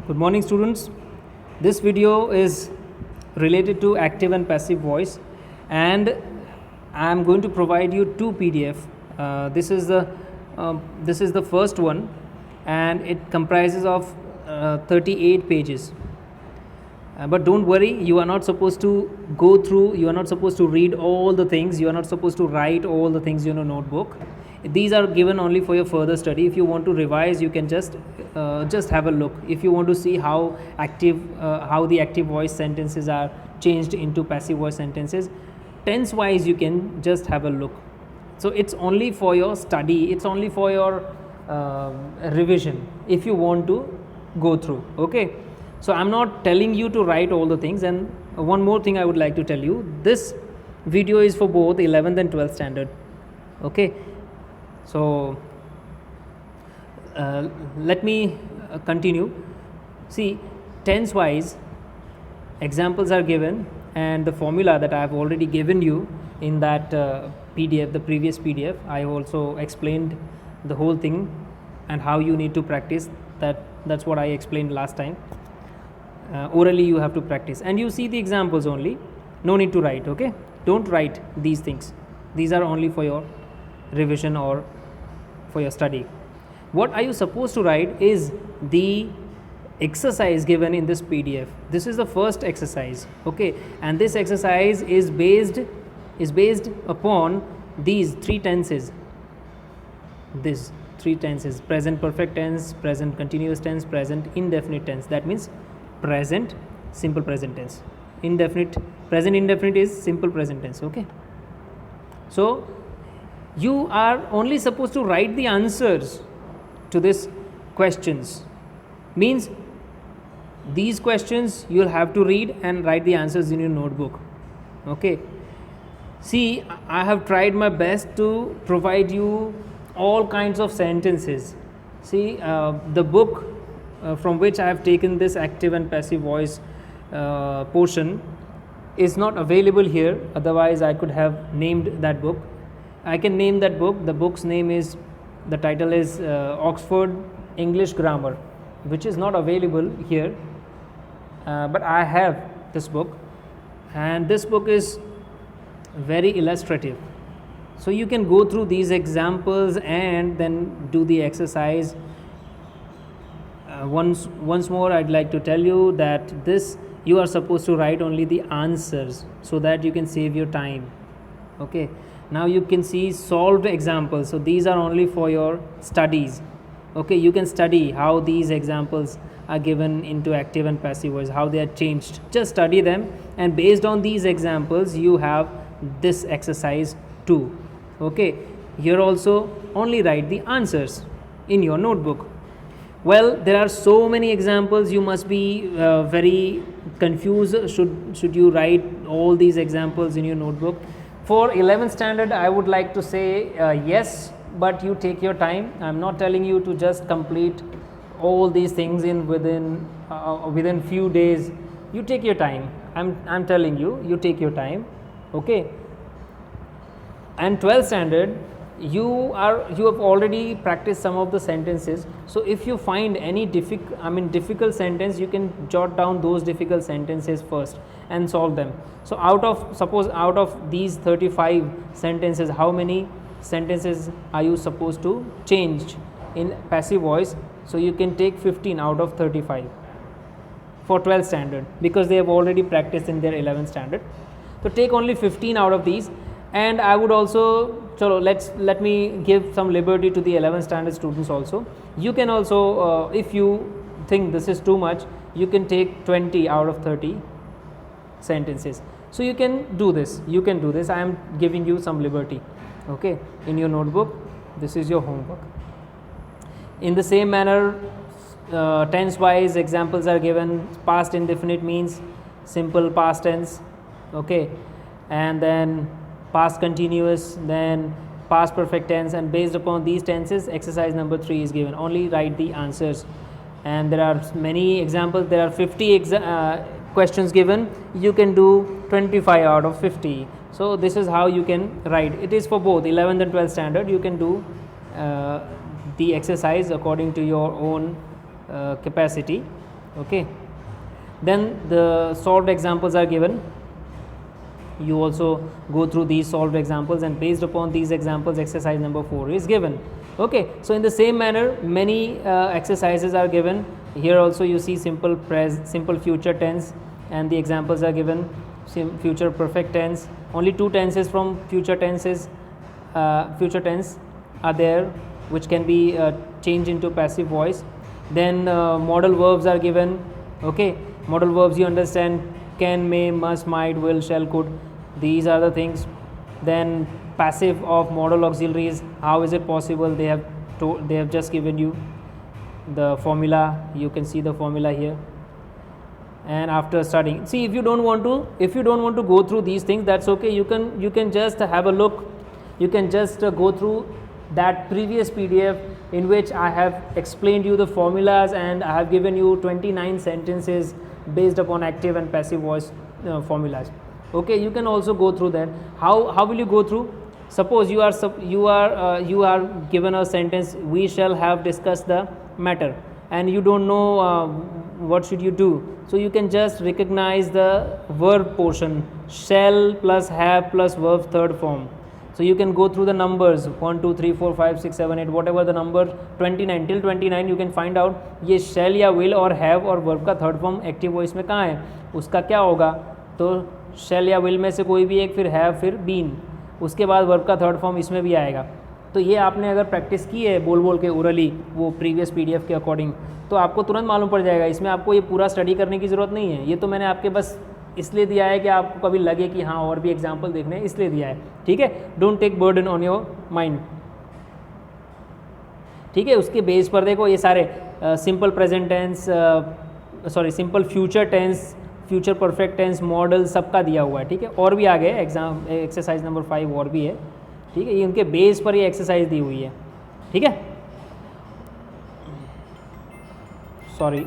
Good morning, students. This video is related to active and passive voice, and I am going to provide you two PDF. This is the first one, and it comprises of 38 pages. But don't worry, you are not supposed to go through, you are not supposed to read all the things, you are not supposed to write all the things in your notebook. These are given only for your further study. If you want to revise, you can just have a look. If you want to see how the active voice sentences are changed into passive voice sentences, tense wise, you can just have a look. So it's only for your study, it's only for your revision if you want to go through. Okay, so I'm not telling you to write all the things. And one more thing I would like to tell you, this video is for both 11th and 12th standard. Okay, so let me continue. See, tense wise examples are given, and the formula that I have already given you in that PDF, the previous PDF, I also explained the whole thing and how you need to practice. That's what I explained last time. Orally you have to practice, and you see the examples only, no need to write. Okay, don't write these things, these are only for your revision or for your study. What are you supposed to write is the exercise given in this PDF. This is the first exercise. Okay, and this exercise is based upon these three tenses. These three tenses: present perfect tense, present continuous tense, present indefinite tense. That means present simple present tense, present indefinite is simple present tense. Okay, so you are only supposed to write the answers to these questions. Means these questions you will have to read and write the answers in your notebook. Okay, see, I have tried my best to provide you all kinds of sentences. See, the book from which I have taken this active and passive voice portion is not available here, otherwise I could have named that book. I can name that book. The book's name is, the title is Oxford English Grammar, which is not available here, but I have this book, and this book is very illustrative. So you can go through these examples and then do the exercise. Once more, I'd like to tell you that this, you are supposed to write only the answers so that you can save your time. Okay, now you can see solved examples. So these are only for your studies. Okay, you can study how these examples are given into active and passive voice, how they are changed. Just study them, and based on these examples you have this exercise too. Okay, here also only write the answers in your notebook. Well, there are so many examples, you must be very confused. Should you write all these examples in your notebook? For 11th standard, I would like to say yes, but you take your time. I am not telling you to just complete all these things within few days. You take your time. I'm telling you, you take your time. Okay. And 12th standard, you have already practiced some of the sentences. So if you find any difficult sentence, you can jot down those difficult sentences first and solve them. So out of these 35 sentences, how many sentences are you supposed to change in passive voice? So you can take 15 out of 35 for 12th standard, because they have already practiced in their 11th standard. So take only 15 out of these. And I would also, so let me give some liberty to the 11th standard students also. You can also, if you think this is too much, you can take 20 out of 30 sentences. So you can do this. I am giving you some liberty. Okay, in your notebook, this is your homework. In the same manner, tense wise examples are given. Past indefinite means simple past tense. Okay, and then past continuous, then past perfect tense, and based upon these tenses, exercise number 3 is given. Only write the answers, and there are many examples. There are 50 questions given. You can do 25 out of 50. So this is how you can write. It is for both 11th and 12th standard. You can do the exercise according to your own capacity. Okay, then the solved examples are given. You also go through these solved examples, and based upon these examples exercise number 4 is given. Okay, so in the same manner many exercises are given. Here also you see simple future tense, and the examples are given. Future perfect tense, only 2 tenses from future tense are there, which can be changed into passive voice. Then modal verbs are given. Okay, modal verbs you understand: can, may, must, might, will, shall, could. These are the things. Then passive of modal auxiliaries, how is it possible? They have just given you the formula. You can see the formula here. And after studying, see, if you don't want to go through these things, that's okay. You can just have a look. You can just go through that previous PDF in which I have explained you the formulas, and I have given you 29 sentences based upon active and passive voice formulas. Okay, you can also go through that. How will you go through? Suppose you are given a sentence: we shall have discussed the matter, and you don't know what should you do. So you can just recognize the verb portion: shall plus have plus verb third form. So you can go through the numbers 1 2 3 4 5 6 7 8, whatever the number 29 till 29, you can find out ये shall या will और have और verb का third form active voice में कहाँ है, उसका क्या होगा. तो shall या will में से कोई भी एक, फिर have, फिर been, उसके बाद वर्ब का थर्ड फॉर्म इसमें भी आएगा. तो ये आपने अगर प्रैक्टिस की है बोल के ओरली वो प्रीवियस PDF के अकॉर्डिंग, तो आपको तुरंत मालूम पड़ जाएगा. इसमें आपको ये पूरा स्टडी करने की ज़रूरत नहीं है. ये तो मैंने आपके बस इसलिए दिया है कि आपको कभी लगे कि हाँ और भी एग्जाम्पल देखने हैं, इसलिए दिया है. ठीक है, don't take burden on your mind. ठीक है, उसके बेस पर देखो ये सारे simple present tense, simple future tense, future perfect tense, modal, सबका दिया हुआ है. ठीक है, और भी आगे एग्जाम एक्सरसाइज नंबर 5 और भी है. ठीक है, ये उनके बेस पर ये एक्सरसाइज दी हुई है. ठीक है, सॉरी.